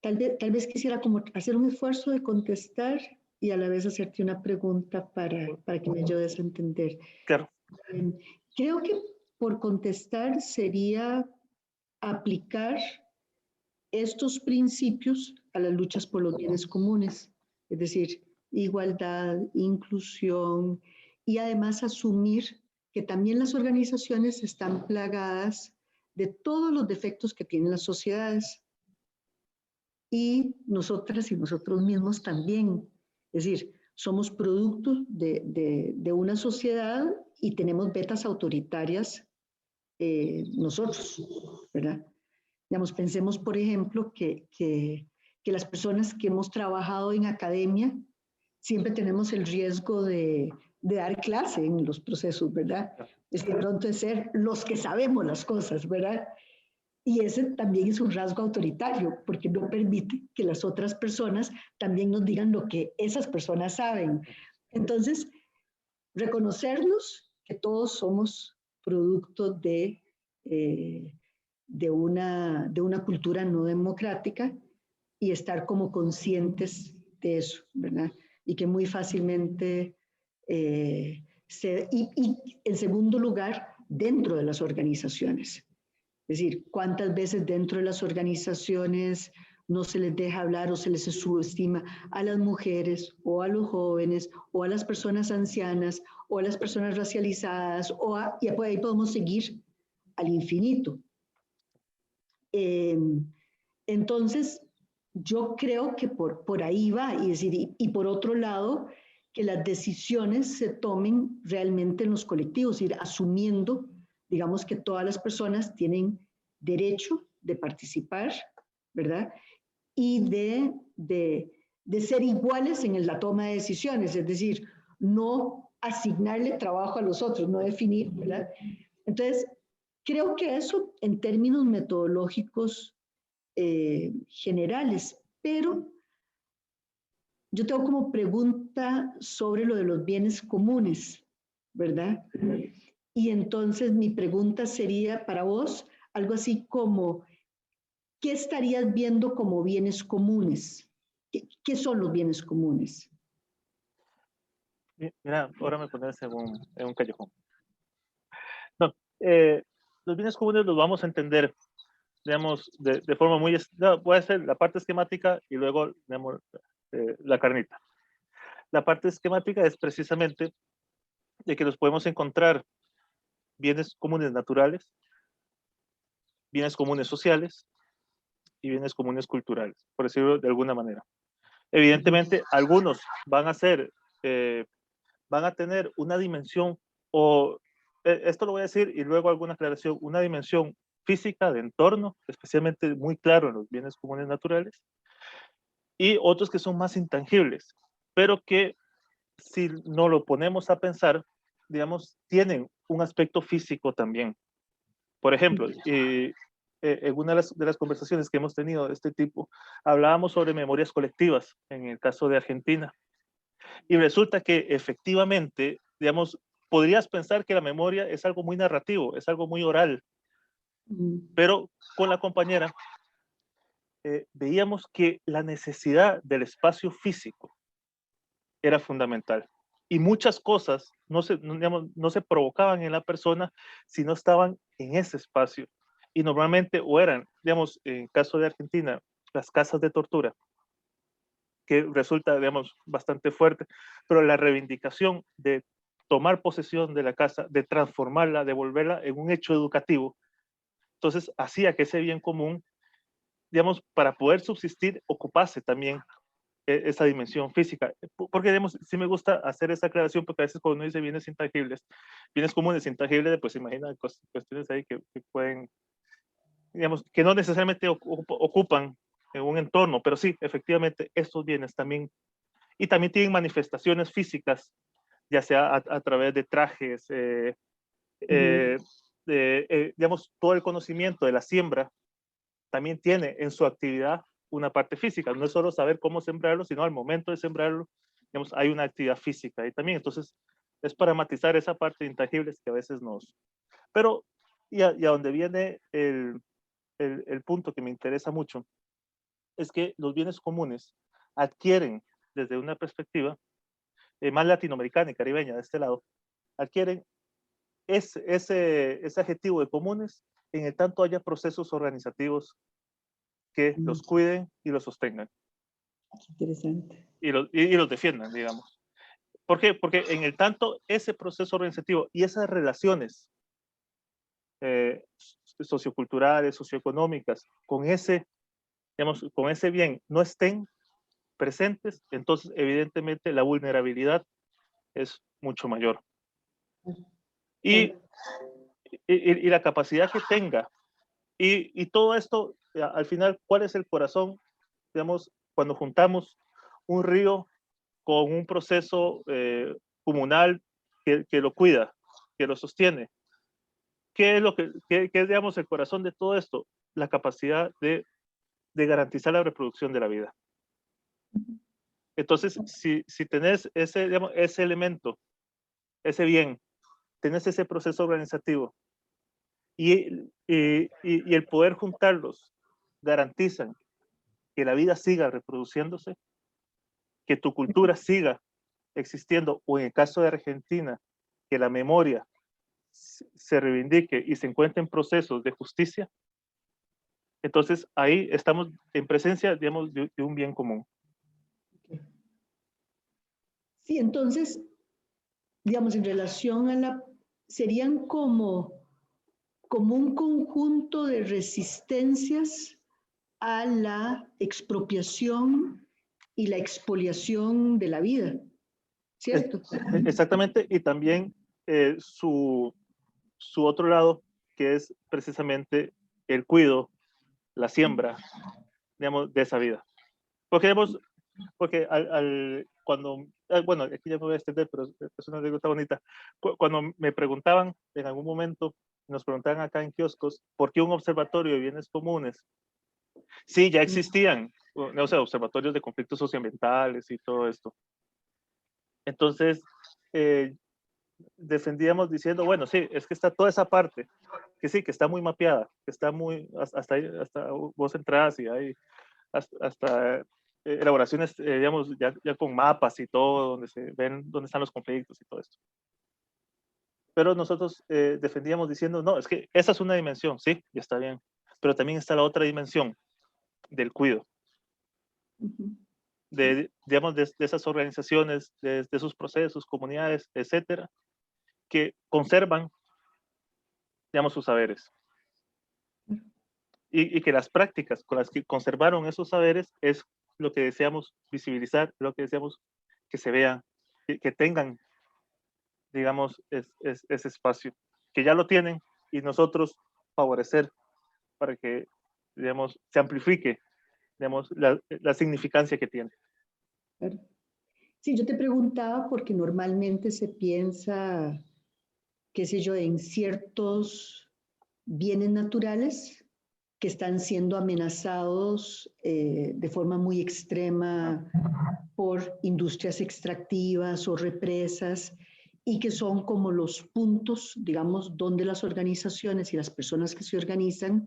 tal vez quisiera como hacer un esfuerzo de contestar y a la vez hacerte una pregunta para que me ayudes a entender. Claro. Creo que por contestar sería aplicar estos principios a las luchas por los bienes comunes, es decir, igualdad, inclusión y además asumir que también las organizaciones están plagadas de todos los defectos que tienen las sociedades y nosotras y nosotros mismos también. Es decir, somos productos de una sociedad y tenemos vetas autoritarias nosotros, ¿verdad? Digamos, pensemos, por ejemplo, que las personas que hemos trabajado en academia siempre tenemos el riesgo de dar clase en los procesos, ¿verdad? Es de pronto de ser los que sabemos las cosas, ¿verdad? Y ese también es un rasgo autoritario, porque no permite que las otras personas también nos digan lo que esas personas saben. Entonces, reconocernos que todos somos producto de una cultura no democrática y estar como conscientes de eso, ¿verdad? Y que muy fácilmente y en segundo lugar, dentro de las organizaciones. Es decir, cuántas veces dentro de las organizaciones no se les deja hablar o se les subestima a las mujeres o a los jóvenes o a las personas ancianas o a las personas racializadas y ahí podemos seguir al infinito. Entonces, yo creo que por ahí va, y por otro lado, que las decisiones se tomen realmente en los colectivos, ir asumiendo, digamos, que todas las personas tienen derecho de participar, ¿verdad? Y de ser iguales en la toma de decisiones, es decir, no asignarle trabajo a los otros, no definir, ¿verdad? Entonces, creo que eso en términos metodológicos generales, pero yo tengo como pregunta sobre lo de los bienes comunes, ¿verdad? Y entonces mi pregunta sería para vos algo así como, ¿qué estarías viendo como bienes comunes? ¿Qué son los bienes comunes? Mira, ahora me pones en un callejón. No, los bienes comunes los vamos a entender, digamos, de forma muy... No, puede ser la parte esquemática y luego, digamos, la carnita. La parte esquemática es precisamente de que los podemos encontrar bienes comunes naturales, bienes comunes sociales y bienes comunes culturales, por decirlo de alguna manera. Evidentemente, algunos van a tener una dimensión, o esto lo voy a decir y luego alguna aclaración, una dimensión física de entorno, especialmente muy claro en los bienes comunes naturales, y otros que son más intangibles, pero que si no lo ponemos a pensar, digamos, tienen un aspecto físico también. Por ejemplo, en una de las conversaciones que hemos tenido de este tipo, hablábamos sobre memorias colectivas en el caso de Argentina. Y resulta que efectivamente, digamos, podrías pensar que la memoria es algo muy narrativo, es algo muy oral, pero con la compañera veíamos que la necesidad del espacio físico era fundamental. Y muchas cosas digamos, no se provocaban en la persona si no estaban en ese espacio. Y normalmente o eran, digamos, en caso de Argentina, las casas de tortura, que resulta, digamos, bastante fuerte, pero la reivindicación de tomar posesión de la casa, de transformarla, de volverla en un hecho educativo, entonces hacía que ese bien común, digamos, para poder subsistir, ocupase también esa dimensión física. Porque, digamos, sí me gusta hacer esa aclaración, porque a veces cuando uno dice bienes comunes intangibles, pues imagina cuestiones ahí que pueden, digamos, que no necesariamente ocupan en un entorno, pero sí, efectivamente, estos bienes también, y también tienen manifestaciones físicas, ya sea a través de trajes, digamos, todo el conocimiento de la siembra también tiene en su actividad una parte física, no es solo saber cómo sembrarlo, sino al momento de sembrarlo, digamos, hay una actividad física ahí también. Entonces, es para matizar esa parte de intangibles que a veces nos... Pero, y a donde viene el punto que me interesa mucho, es que los bienes comunes adquieren, desde una perspectiva más latinoamericana y caribeña de este lado, adquieren ese adjetivo de comunes en el tanto haya procesos organizativos que los cuiden y los sostengan. Interesante. Y los defiendan, digamos. ¿Por qué? Porque en el tanto ese proceso organizativo y esas relaciones socioculturales, socioeconómicas, digamos, con ese bien no estén presentes, entonces evidentemente la vulnerabilidad es mucho mayor. Y, y la capacidad que tenga, y todo esto, al final, ¿cuál es el corazón? Digamos, cuando juntamos un río con un proceso comunal que lo cuida, que lo sostiene. ¿Qué es, qué es, digamos, el corazón de todo esto? La capacidad de garantizar la reproducción de la vida. Entonces, si tenés ese, digamos, ese elemento, ese bien, tenés ese proceso organizativo y el poder juntarlos garantizan que la vida siga reproduciéndose, que tu cultura siga existiendo, o en el caso de Argentina, que la memoria se reivindique y se encuentren procesos de justicia, entonces ahí estamos en presencia, digamos, de un bien común. Sí, entonces, digamos, en relación a serían como un conjunto de resistencias a la expropiación y la expoliación de la vida, ¿cierto? Exactamente, y también su otro lado, que es precisamente el cuidado, la siembra, digamos, de esa vida. Porque, digamos, cuando, bueno, aquí ya me voy a extender, pero es una anécdota bonita. Cuando me preguntaban en algún momento, nos preguntaban acá en kioscos, ¿por qué un observatorio de bienes comunes? Sí, ya existían, o sea, observatorios de conflictos socioambientales y todo esto. Entonces, defendíamos diciendo, bueno, sí, es que está toda esa parte, que sí, que está muy mapeada, que está muy, hasta vos entras y hay hasta elaboraciones, digamos, ya con mapas y todo, donde se ven dónde están los conflictos y todo esto. Pero nosotros defendíamos diciendo, no, es que esa es una dimensión, sí, ya está bien, pero también está la otra dimensión del cuidado. Digamos, de esas organizaciones, de esos procesos, comunidades, etcétera, que conservan, digamos, sus saberes. Y que las prácticas con las que conservaron esos saberes es lo que deseamos visibilizar, lo que deseamos que se vean, que tengan, digamos, ese espacio, que ya lo tienen, y nosotros favorecer para que, digamos, se amplifique, digamos, la significancia que tiene. Sí, yo te preguntaba porque normalmente se piensa, qué sé yo, en ciertos bienes naturales que están siendo amenazados de forma muy extrema por industrias extractivas o represas, y que son como los puntos, digamos, donde las organizaciones y las personas que se organizan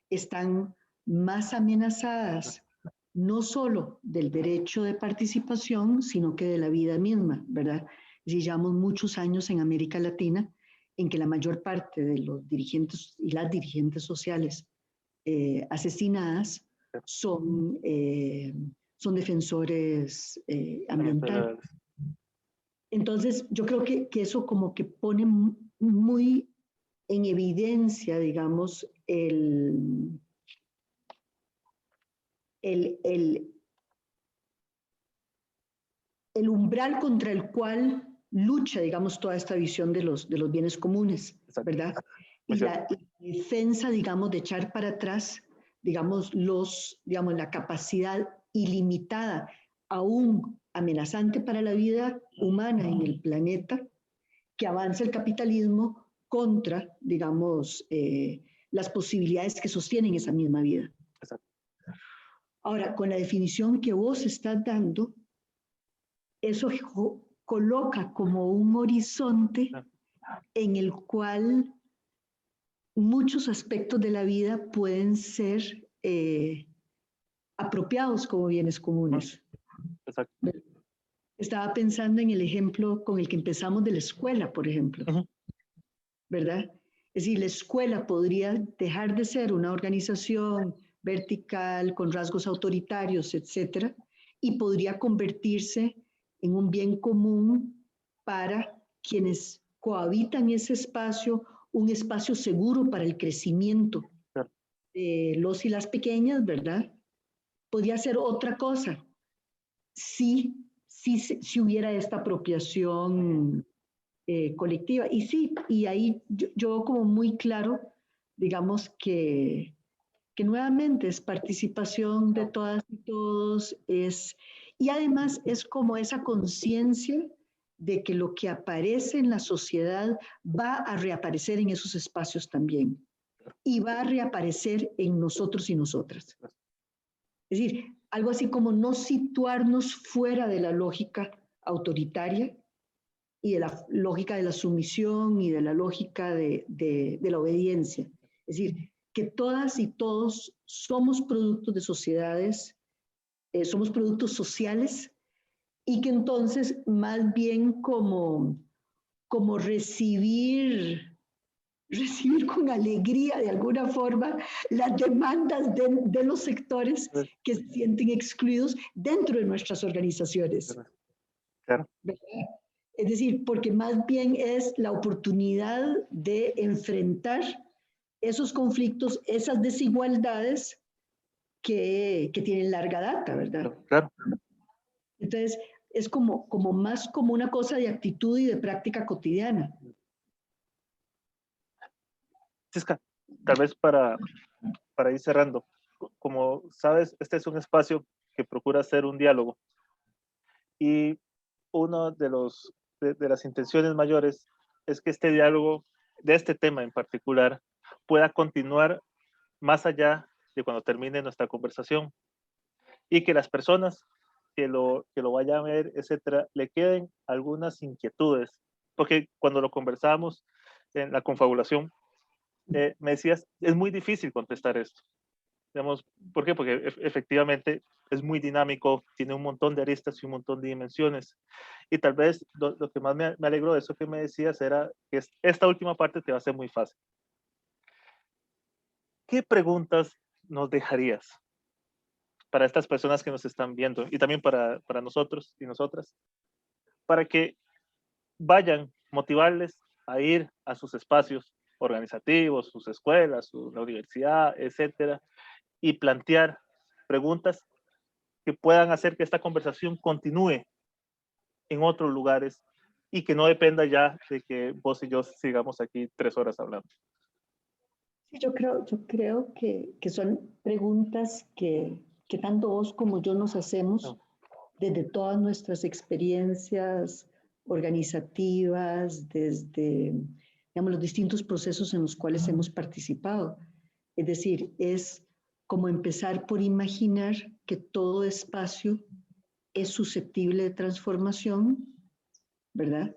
están más amenazadas, no solo del derecho de participación, sino que de la vida misma, ¿verdad? Y llevamos muchos años en América Latina en que la mayor parte de los dirigentes y las dirigentes sociales asesinadas son defensores ambientales. Entonces, yo creo que eso como que pone muy en evidencia, digamos, el umbral contra el cual lucha, digamos, toda esta visión de los bienes comunes, ¿verdad? Y la defensa, digamos, de echar para atrás, digamos, la capacidad ilimitada, aún amenazante para la vida humana en el planeta, que avanza el capitalismo contra, digamos, las posibilidades que sostienen esa misma vida. Exacto. Ahora, con la definición que vos estás dando, eso coloca como un horizonte en el cual muchos aspectos de la vida pueden ser apropiados como bienes comunes. Exacto. Estaba pensando en el ejemplo con el que empezamos de la escuela, por ejemplo, ¿verdad? Es decir, la escuela podría dejar de ser una organización vertical, con rasgos autoritarios, etcétera, y podría convertirse en un bien común para quienes cohabitan ese espacio, un espacio seguro para el crecimiento de los y las pequeñas, ¿verdad? Podría ser otra cosa si hubiera esta apropiación colectiva. Y sí, y ahí yo como muy claro, digamos que nuevamente es participación de todas y todos, y además es como esa conciencia de que lo que aparece en la sociedad va a reaparecer en esos espacios también, y va a reaparecer en nosotros y nosotras. Es decir, algo así como no situarnos fuera de la lógica autoritaria y de la lógica de la sumisión y de la lógica de la obediencia. Es decir, que todas y todos somos productos de sociedades, somos productos sociales, y que entonces más bien como recibir con alegría de alguna forma las demandas de los sectores que se sienten excluidos dentro de nuestras organizaciones. Claro. Es decir, porque más bien es la oportunidad de enfrentar esos conflictos, esas desigualdades que tienen larga data, ¿verdad? Claro. Entonces, es como más como una cosa de actitud y de práctica cotidiana. Cisca, tal vez para ir cerrando, como sabes, este es un espacio que procura ser un diálogo, y una de las intenciones mayores es que este diálogo, de este tema en particular, pueda continuar más allá de cuando termine nuestra conversación, y que las personas que lo vayan a ver, etcétera, le queden algunas inquietudes, porque cuando lo conversamos en la confabulación, me decías, es muy difícil contestar esto. Digamos, ¿por qué? Porque efectivamente es muy dinámico, tiene un montón de aristas y un montón de dimensiones. Y tal vez lo que más me alegró de eso que me decías era que esta última parte te va a ser muy fácil. ¿Qué preguntas nos dejarías para estas personas que nos están viendo, y también para nosotros y nosotras, para que vayan, motivarles a ir a sus espacios organizativos, sus escuelas, la universidad, etcétera, y plantear preguntas que puedan hacer que esta conversación continúe en otros lugares y que no dependa ya de que vos y yo sigamos aquí 3 horas hablando? Sí, yo creo que son preguntas que tanto vos como yo nos hacemos desde todas nuestras experiencias organizativas, desde, digamos, los distintos procesos en los cuales hemos participado. Es decir, es como empezar por imaginar que todo espacio es susceptible de transformación, ¿verdad?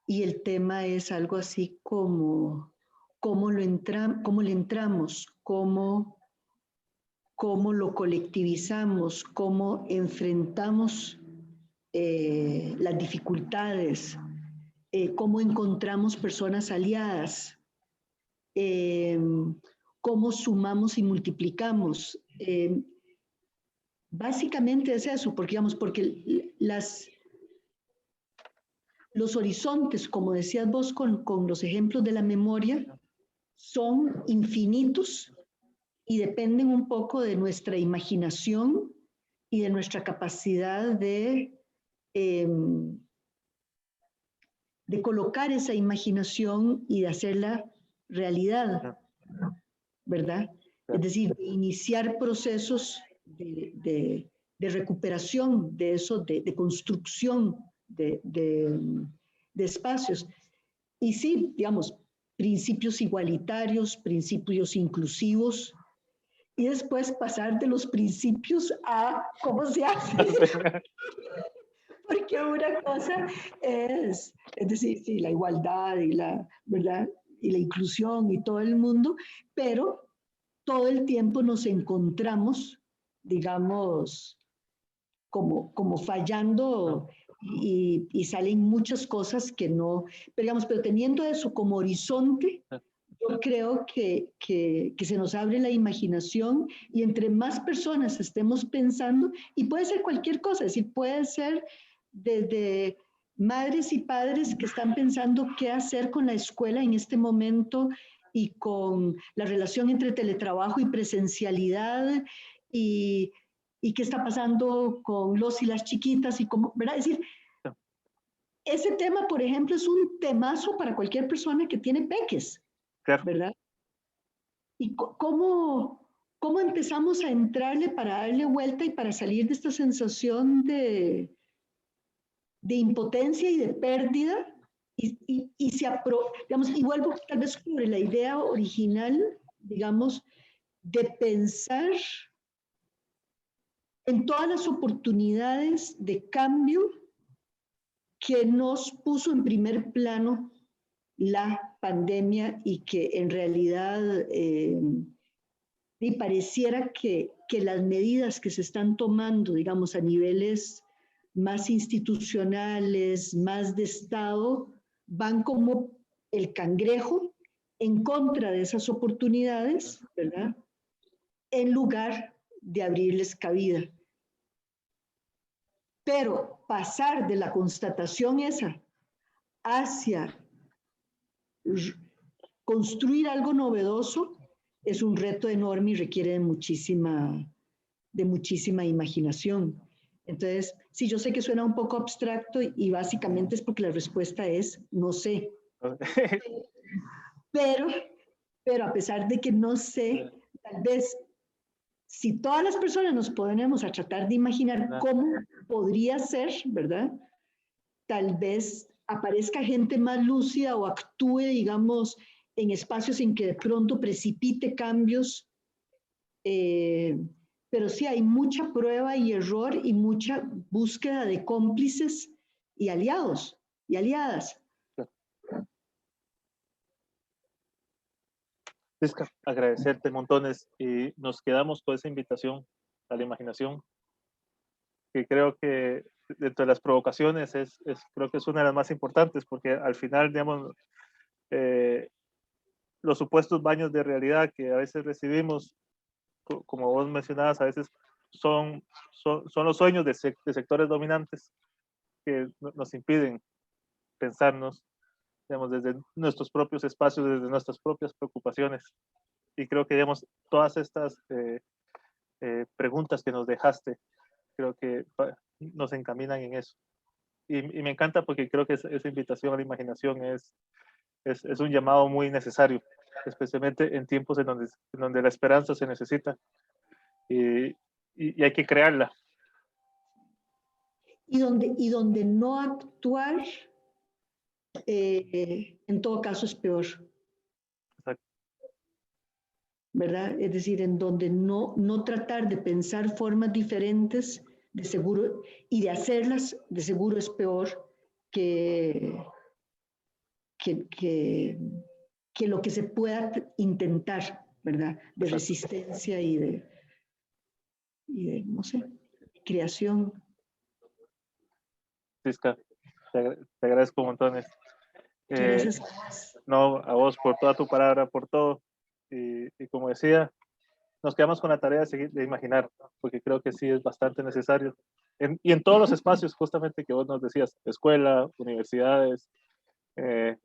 Y el tema es algo así como cómo le entramos, cómo lo colectivizamos, cómo enfrentamos las dificultades, cómo encontramos personas aliadas, cómo sumamos y multiplicamos. Básicamente es eso, porque, digamos, porque los horizontes, como decías vos con los ejemplos de la memoria, son infinitos y dependen un poco de nuestra imaginación y de nuestra capacidad de colocar esa imaginación y de hacerla realidad, ¿verdad? Es decir, de iniciar procesos de recuperación de eso, de construcción de espacios. Y sí, digamos, principios igualitarios, principios inclusivos, y después pasar de los principios a cómo se hace. Porque una cosa es decir, sí, la igualdad y la, ¿verdad? Y la inclusión y todo el mundo, pero todo el tiempo nos encontramos, digamos, como fallando y salen muchas cosas que no, pero, digamos, pero teniendo eso como horizonte, yo creo que se nos abre la imaginación y entre más personas estemos pensando, y puede ser cualquier cosa, es decir, puede ser desde madres y padres que están pensando qué hacer con la escuela en este momento y con la relación entre teletrabajo y presencialidad y qué está pasando con los y las chiquitas y cómo, ¿verdad? Es decir, ese tema, por ejemplo, es un temazo para cualquier persona que tiene peques, Claro. ¿verdad? ¿Y cómo empezamos a entrarle para darle vuelta y para salir de esta sensación de impotencia y de pérdida? Y digamos, y vuelvo tal vez sobre la idea original, digamos, de pensar en todas las oportunidades de cambio que nos puso en primer plano la pandemia y que en realidad y pareciera que las medidas que se están tomando, digamos, a niveles más institucionales, más de Estado, van como el cangrejo en contra de esas oportunidades, ¿verdad? En lugar de abrirles cabida. Pero pasar de la constatación esa hacia construir algo novedoso es un reto enorme y requiere de muchísima imaginación. Entonces, sí, yo sé que suena un poco abstracto y básicamente es porque la respuesta es no sé. Pero a pesar de que no sé, tal vez si todas las personas nos ponemos a tratar de imaginar cómo podría ser, ¿verdad? Tal vez aparezca gente más lúcida o actúe, digamos, en espacios en que de pronto precipite cambios. Pero sí hay mucha prueba y error y mucha búsqueda de cómplices y aliados y aliadas. Prisca, agradecerte montones y nos quedamos con esa invitación a la imaginación, que creo que dentro de las provocaciones creo que es una de las más importantes, porque al final, digamos, los supuestos baños de realidad que a veces recibimos, como vos mencionabas, a veces son los sueños de sectores dominantes que nos impiden pensarnos, digamos, desde nuestros propios espacios, desde nuestras propias preocupaciones. Y creo que, digamos, todas estas preguntas que nos dejaste, creo que nos encaminan en eso. Y me encanta porque creo que esa invitación a la imaginación es un llamado muy necesario, especialmente en tiempos en donde la esperanza se necesita y hay que crearla. Y donde no actuar, en todo caso es peor. Exacto. ¿Verdad? Es decir, en donde no tratar de pensar formas diferentes, de seguro, y de hacerlas, de seguro es peor que lo que se pueda intentar, ¿verdad? De resistencia y de no sé, creación. Prisca, te agradezco montones. Gracias. No, a vos por toda tu palabra, por todo. Y como decía, nos quedamos con la tarea de imaginar, porque creo que sí es bastante necesario. Y en todos los espacios, justamente que vos nos decías, escuela, universidades,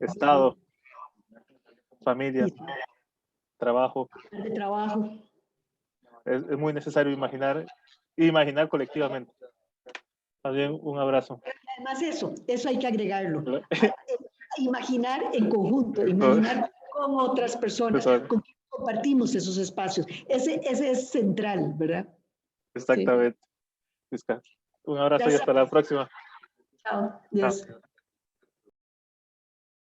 Estado, familia, trabajo. De trabajo. Es muy necesario imaginar colectivamente. También un abrazo. Además eso hay que agregarlo. Imaginar en conjunto, imaginar con otras personas, con quien compartimos esos espacios. Ese es central, ¿verdad? Exactamente. Sí. Un abrazo. Gracias. Y hasta la próxima. Chao. Yes. Chao.